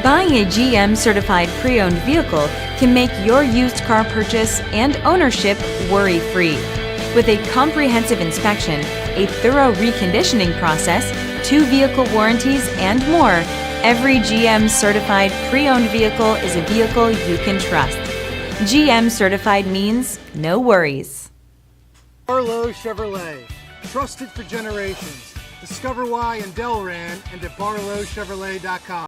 Buying a GM certified pre-owned vehicle can make your used car purchase and ownership worry-free. With a comprehensive inspection, a thorough reconditioning process, 2 vehicle warranties, and more, every GM certified pre-owned vehicle is a vehicle you can trust. GM certified means no worries. Barlow Chevrolet, trusted for generations. Discover why in Delran and at barlowchevrolet.com.